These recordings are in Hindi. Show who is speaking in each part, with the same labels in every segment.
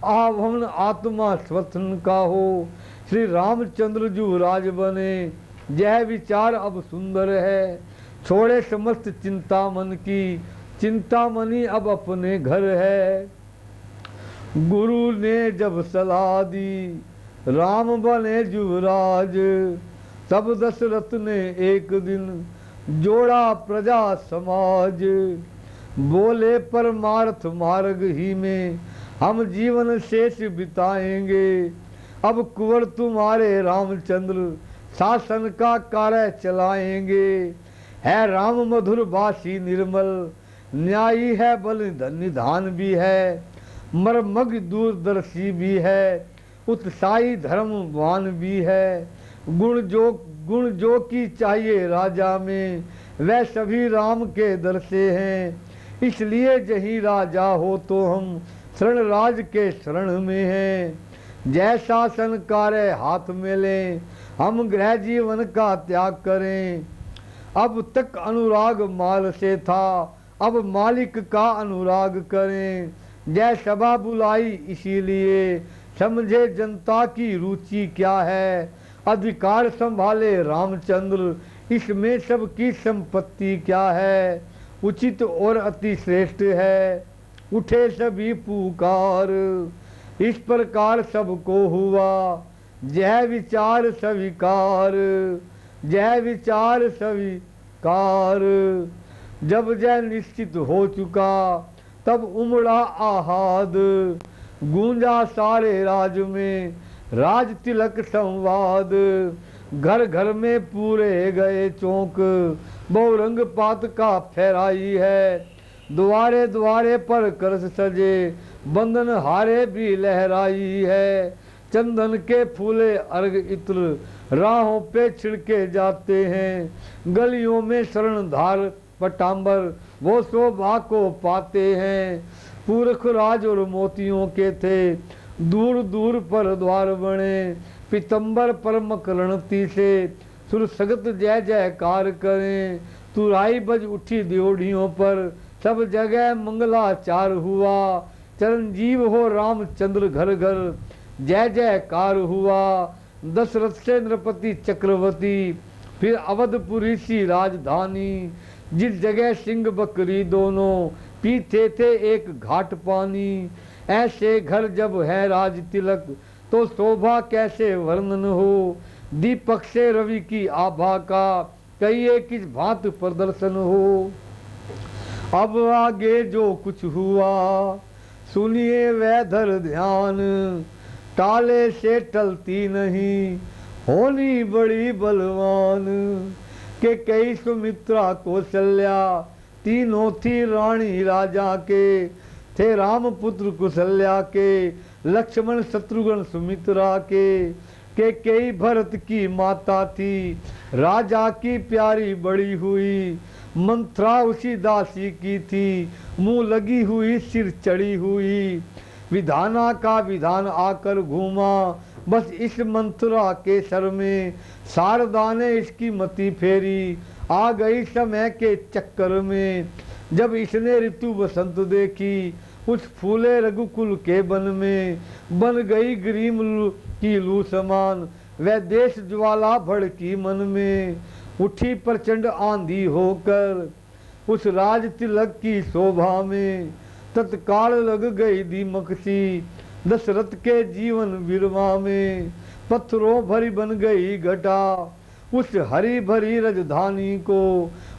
Speaker 1: आभवन आत्मा स्वतन का हो। श्री रामचंद्र जू राज बने, यह विचार अब सुंदर है। छोड़े समस्त चिंता मन की, चिंता मनी अब अपने घर है। गुरु ने जब सलाह दी, राम बने युवराज। तब दशरथ ने एक दिन जोड़ा प्रजा समाज। बोले परमार्थ मार्ग ही में हम जीवन शेष बिताएंगे। अब कुंवर तुम्हारे रामचंद्र शासन का कार्य चलाएंगे। है राम मधुर भाषी निर्मल, न्यायी है बल निधान भी है। मर्मज्ञ दूरदर्शी भी है, उत्साही धर्मवान भी है। गुण जो की चाहिए राजा में, वह सभी राम के दर से हैं। इसलिए जहीं राजा हो तो हम शरण राज के शरण में हैं। जय शासन कार्य हाथ में लें, हम गृह जीवन का त्याग करें। अब तक अनुराग माल से था, अब मालिक का अनुराग करें। जय सभा बुलाई इसीलिए, समझे जनता की रुचि क्या है। अधिकार संभाले रामचंद्र, इसमें सबकी संपत्ति क्या है। उचित और अति श्रेष्ठ है, उठे सभी पुकार। इस प्रकार सबको हुआ जय विचार स्वीकार, जय विचार स्वीकार। जब जय निश्चित हो चुका, तब उमड़ा आहाद। गूंजा सारे राज में राज तिलक संवाद। घर घर में पूरे गए चौक, बहुरंग पात का फहराई है। द्वारे द्वारे पर करस सजे, बंधन हारे भी लहराई है। चंदन के फूले अर्घ इत्र, राहों पे छिड़के जाते हैं। गलियों में शरणधार पटाम्बर, वो शोभा को पाते हैं। पुरख राज और मोतियों के थे, दूर दूर पर द्वार बने। पीतम्बर पर मकरणती से सुर सगत जय जयकार करें। तुराई बज उठी द्योढ़ियों पर, सब जगह मंगलाचार हुआ। चिरंजीव हो रामचंद्र घर घर, जय जयकार हुआ। दशरथ से नृपति चक्रवर्ती, फिर अवधपुरी सी राजधानी। जिस जगह सिंह बकरी दोनों पीते थे एक घाट पानी। ऐसे घर जब है राज तिलक, तो शोभा कैसे वर्णन हो। दीपक से रवि की आभा का, कहिए किस भांत प्रदर्शन हो। अब आगे जो कुछ हुआ, सुनिए वह धर ध्यान। टाले से टलती नहीं, होनी बड़ी बलवान। के कई सुमित्रा कौशल्या, तीनों थी रानी राजा के। थे राम पुत्र कुशल्या के, लक्ष्मण शत्रुघ्न सुमित्रा के। कई भरत की माता थी, राजा की प्यारी बड़ी हुई। मंत्रा उसी दासी की थी, मुंह लगी हुई सिर चढ़ी हुई। विधाना का विधान आकर घूमा, बस इस मंत्रा के सर में। शारदा ने इसकी मति फेरी, आ गई समय के चक्कर में। जब इसने ऋतु बसंत देखी, उस फूले रघुकुल के बन में। बन गई ग्रीम की लू समान, वह देश ज्वाला भड़की मन में। उठी प्रचंड आंधी होकर, उस राज तिलक की शोभा में। तत्काल लग गई दीमक सी, दशरथ के जीवन विरमा में। पत्थरों भरी बन गई घटा, उस हरी भरी राजधानी को।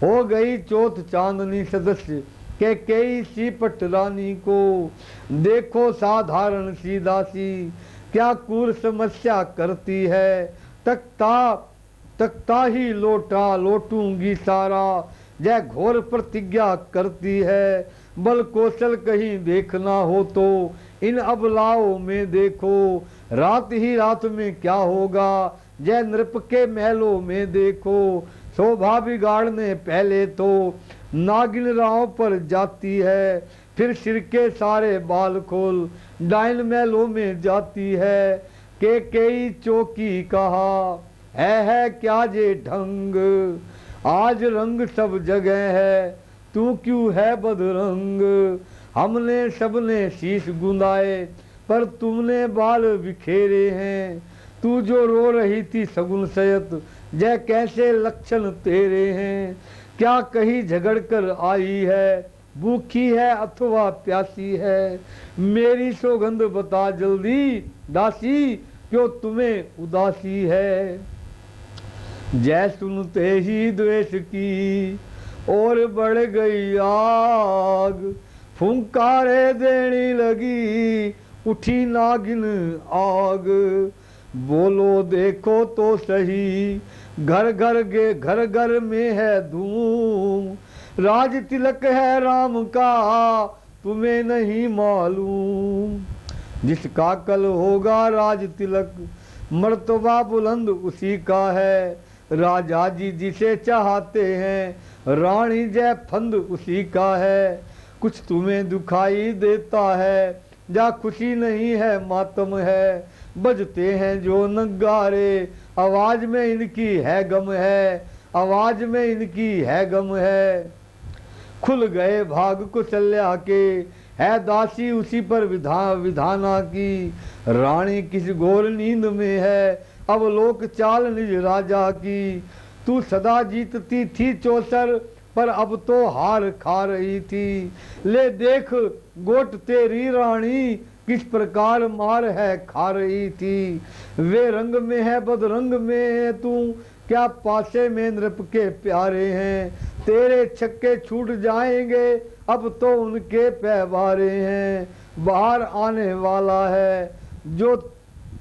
Speaker 1: हो गई चौथ चांदनी सदस्य, के कई सी पटरानी को। देखो साधारण सी दासी, क्या क्रूर समस्या करती है। तख्ता ही लोटा लौटूंगी सारा, जय घोर प्रतिज्ञा करती है। बल कौशल कहीं देखना हो तो इन अबलाओं में देखो। रात ही रात में क्या होगा, जय नृप के महलों में देखो। शोभा बिगाड़ने पहले तो नागिन राहों पर जाती है। फिर सिर के सारे बाल खोल डाइन महलों में जाती है। के कई चौकी कहा, है क्या जे ढंग। आज रंग सब जगह है, तू क्यों है बदरंग। हमने सबने शीश गुंदाए, पर तुमने बाल बिखेरे हैं। तू जो रो रही थी सगुन सयत, जय कैसे लक्षण तेरे हैं। क्या कहीं झगड़ कर आई है, भूखी है अथवा प्यासी है। मेरी सौगंध बता जल्दी दासी, क्यों तुम्हें उदासी है। जय सुनते ही द्वेष की और बढ़ गई आग, फुंकारे देने लगी उठी नागिन आग। बोलो देखो तो सही, घर घर में है धूम। राज तिलक है राम का तुम्हें नहीं मालूम। जिसका कल होगा राज तिलक, मर्तबा बुलंद उसी का है। राजा जी जिसे चाहते हैं, रानी जय फंद उसी का है। कुछ तुम्हें दुखाई देता है, जा खुशी नहीं है मातम है। बजते हैं जो नगारे, आवाज में इनकी है गम है, आवाज में इनकी है गम है। खुल गए भाग कुशल्या के, है दासी उसी पर विधाना की। रानी किस घोर नींद में है, अब लोक चाल निज राजा की। तू सदा जीतती थी चौसर, पर अब तो हार खा रही थी। ले देख गोट तेरी रानी, किस प्रकार मार है खा रही थी। वे रंग में है बदरंग में है तू, क्या पासे में नृप के प्यारे हैं। तेरे छक्के छूट जाएंगे, अब तो उनके पैवारे हैं। बाहर आने वाला है जो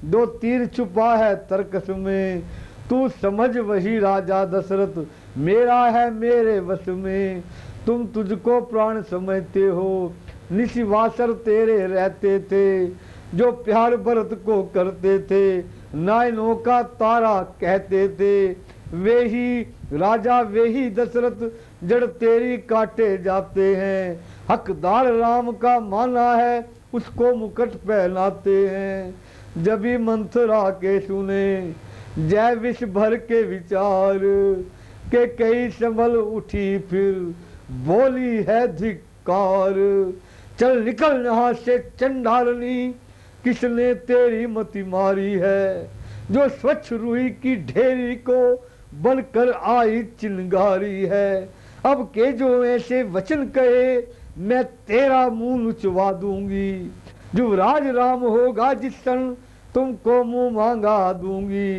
Speaker 1: दो तीर छुपा है तरकस में। तू समझ वही राजा दशरथ, मेरा है मेरे वश में। तुम तुझको प्राण समझते हो, निशिवासर तेरे रहते थे। जो प्यार भरत को करते थे, नायनों का तारा कहते थे। वे ही राजा वे ही दशरथ, जड़ तेरी काटे जाते हैं। हकदार राम का माना है, उसको मुकुट पहनाते हैं। जब ही मंथरा के सुने, जय विष भर के विचार के कई संभल उठी फिर बोली है धिक्कार। चल निकल यहाँ से चंडालनी, किसने तेरी मति मारी है। जो स्वच्छ रूही की ढेरी को बनकर आई चिंगारी है। अब के जो ऐसे वचन कहे, मैं तेरा मुंह लुचवा दूंगी। युवराज राम होगा जिस क्षण, तुमको मुंह मांगा दूंगी।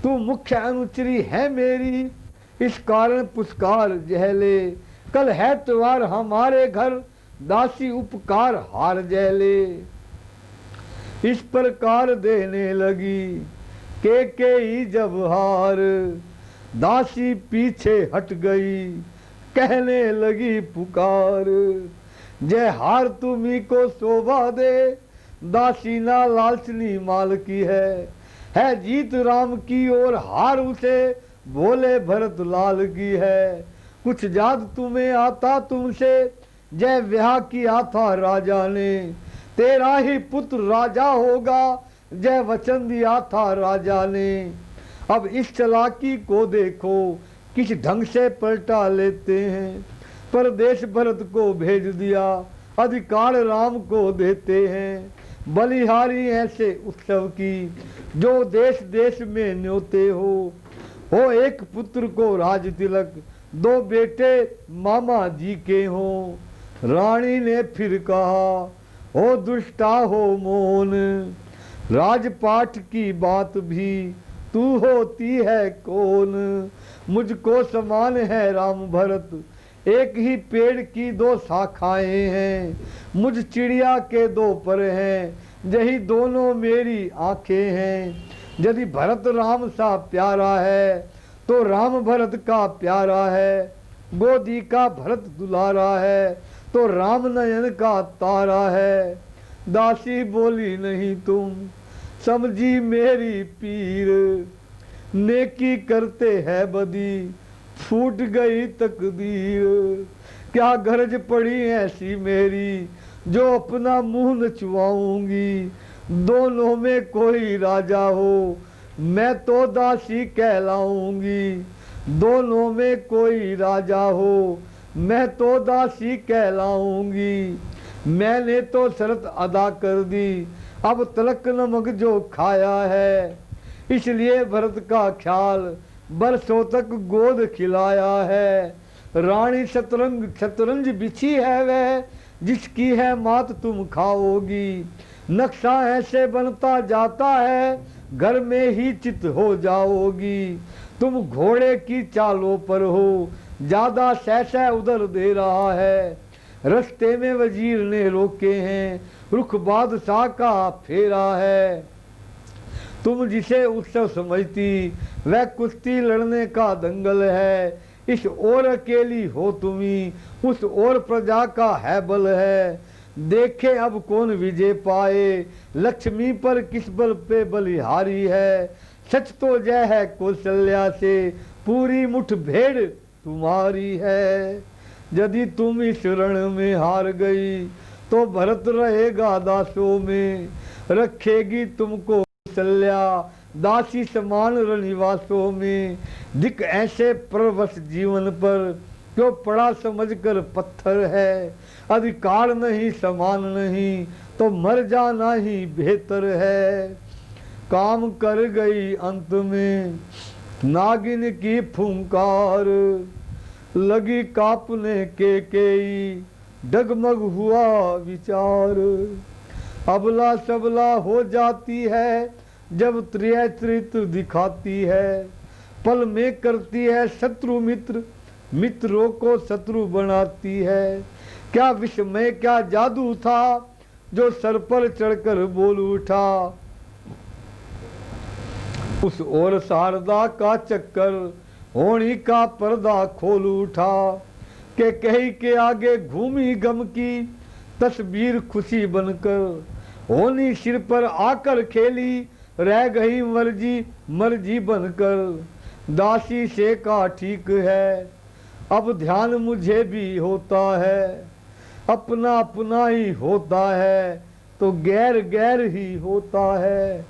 Speaker 1: तू मुख्य अनुचरी है मेरी, इस कारण पुरस्कार जहले। कल है त्योहार हमारे घर, दासी उपकार हार जहले। इस प्रकार देने लगी के ही जब हार, दासी पीछे हट गई कहने लगी पुकार। जय हार तुम्ही को शोभा दे, दासी ना लालचनी माल की है जीत राम की और हार उसे भोले भरत लाल की है। कुछ जाद तुम्हें आता तुमसे, जय ब्याह किया था राजा ने। तेरा ही पुत्र राजा होगा, जय वचन दिया था राजा ने। अब इस चालाकी को देखो, किस ढंग से पलटा लेते हैं। परदेश भरत को भेज दिया, अधिकार राम को देते हैं। बलिहारी ऐसे उत्सव की, जो देश देश में न्योते हो एक पुत्र को राज तिलक, दो बेटे मामा जी के हों। रानी ने फिर कहा, हो दुष्टा हो मोन, राजपाट की बात भी तू होती है कौन। मुझको समान है राम भरत, एक ही पेड़ की दो शाखाएं हैं। मुझ चिड़िया के दो पर हैं, यही दोनों मेरी आंखें हैं। यदि भरत राम सा प्यारा है, तो राम भरत का प्यारा है। गोदी का भरत दुलारा है, तो राम नयन का तारा है। दासी बोली नहीं तुम समझी मेरी पीर, नेकी करते है बदी फूट गई तकदीर। क्या गरज पड़ी ऐसी मेरी, जो अपना मुंह नचवाऊंगी। दोनों में कोई राजा हो, मैं तो दासी कहलाऊंगी। दोनों में कोई राजा हो, मैं तो दासी कहलाऊंगी। मैंने तो शर्त अदा कर दी, अब तलक नमक जो खाया है, इसलिए भरत का ख्याल बरसों तक गोद खिलाया है। रानी शतरंज बिछी है वह, जिसकी है मात तुम खाओगी। नक्शा ऐसे बनता जाता है, घर में ही चित हो जाओगी। तुम घोड़े की चालों पर हो, ज्यादा सह उधर दे रहा है। रस्ते में वजीर ने रोके हैं, रुख बादशाह का फेरा है। तुम जिसे उत्सव समझती, वह कुश्ती लड़ने का दंगल है। इस ओर अकेली हो तुम्ही, उस ओर प्रजा का है बल है। देखे अब कौन विजय पाए, लक्ष्मी पर किस बल पे बलिहारी है। सच तो जय है कौशल्या से, पूरी मुठभेड़ तुम्हारी है। यदि तुम इस रण में हार गई, तो भरत रहेगा दासों में। रखेगी तुमको कौशल्या, दासी समान रनिवासों में। दिक ऐसे परवश जीवन पर, क्यों पड़ा समझकर पत्थर है। अधिकार नहीं समान नहीं, तो मर जाना ही बेहतर है। काम कर गई अंत में नागिन की फुंकार, लगी कांपने केकेई, डगमग हुआ विचार। अबला सबला हो जाती है, जब त्रियत्रित दिखाती है। पल में करती है शत्रु मित्र, मित्रों को शत्रु बनाती है। क्या विस्मय क्या जादू था, जो सर पर चढ़कर बोल उठा। उस ओर शारदा का चक्कर, होनी का पर्दा खोल उठा। के कही के आगे घूमी गम की तस्वीर खुशी बनकर। होनी सिर पर आकर खेली, रह गई मर्जी बनकर। दासी से का ठीक है, अब ध्यान मुझे भी होता है। अपना अपना ही होता है, तो गैर गैर ही होता है।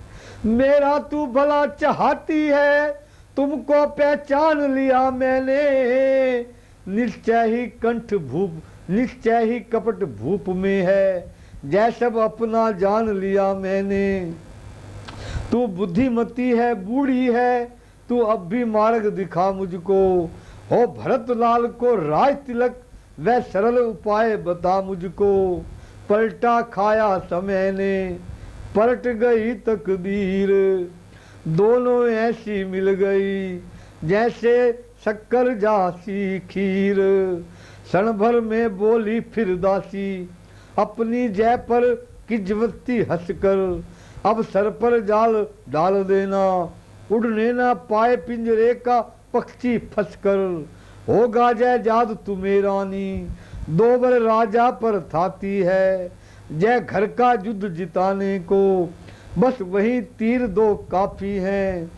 Speaker 1: मेरा तू भला चाहती है, तुमको पहचान लिया मैंने। निश्चय ही कपट भूप में है, जैसे अपना जान लिया मैंने। तू बुद्धिमती है बूढ़ी है, तू अब भी मार्ग दिखा मुझको। हो भरत लाल को राज तिलक, वह सरल उपाय बता मुझको। पलटा खाया समय ने, पलट गई तकदीर। दोनों ऐसी मिल गई, जैसे शक्कर जासी खीर। क्षण भर में बोली फिर दासी, अपनी जय पर किजवती हंसकर। अब सर पर जाल डाल देना, उड़ने ना पाए पिंजरे का पक्षी फंसकर। होगा जय जाद तुम्हें रानी, दो बार राजा पर थाती है। जय घर का युद्ध जिताने को, बस वही तीर दो काफी हैं।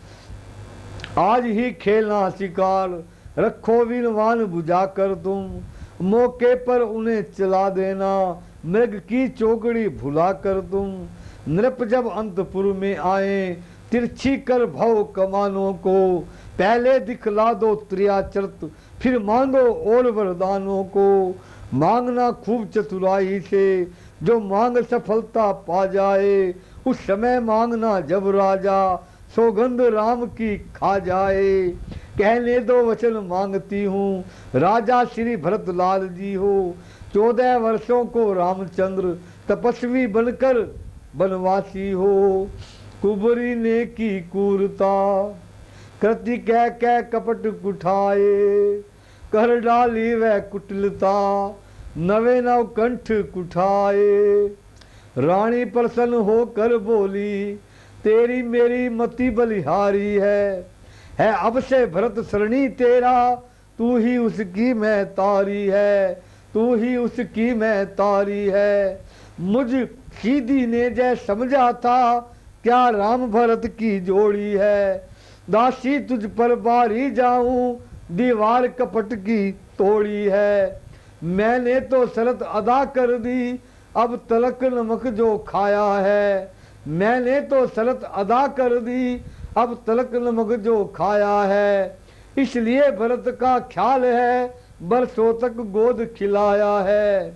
Speaker 1: आज ही खेलना शिकार, रखो विनवान बुझाकर तुम। मौके पर उन्हें चला देना, मृग की चौकड़ी भुला कर तुम। नृप जब अंतपुर में आए, तिरछी कर भव कमानों को। पहले दिखला दो त्रियाचर्त, फिर मांगो और वरदानों को। मांगना खूब चतुराई से, जो मांग सफलता पा जाए। उस समय मांगना जब राजा, सौगंध राम की खा जाए। कहने दो वचन मांगती हूँ, राजा श्री भरत लाल जी हो। 14 वर्षों को रामचंद्र, तपस्वी बनकर बनवासी हो। कुबरी ने की क्रूरता, कृति कह कपट कुठाए। कर डाली वह कुटिलता, नवे नव कंठ कुठाए। रानी प्रसन्न होकर बोली, तेरी मेरी मति बलिहारी है। अब से भरत सरणी तेरा, तू ही उसकी मैं तारी है। तू ही उसकी मैं तारी है। मुझ सीधी ने जय समझा था, क्या राम भरत की जोड़ी है। दासी तुझ पर बारी जाऊं, दीवार कपट की तोड़ी है। मैंने तो शरत अदा कर दी, अब तलक नमक जो खाया है। मैंने तो शरत अदा कर दी, अब तलक नमक जो खाया है। इसलिए भरत का ख्याल है, बरसों तक गोद खिलाया है।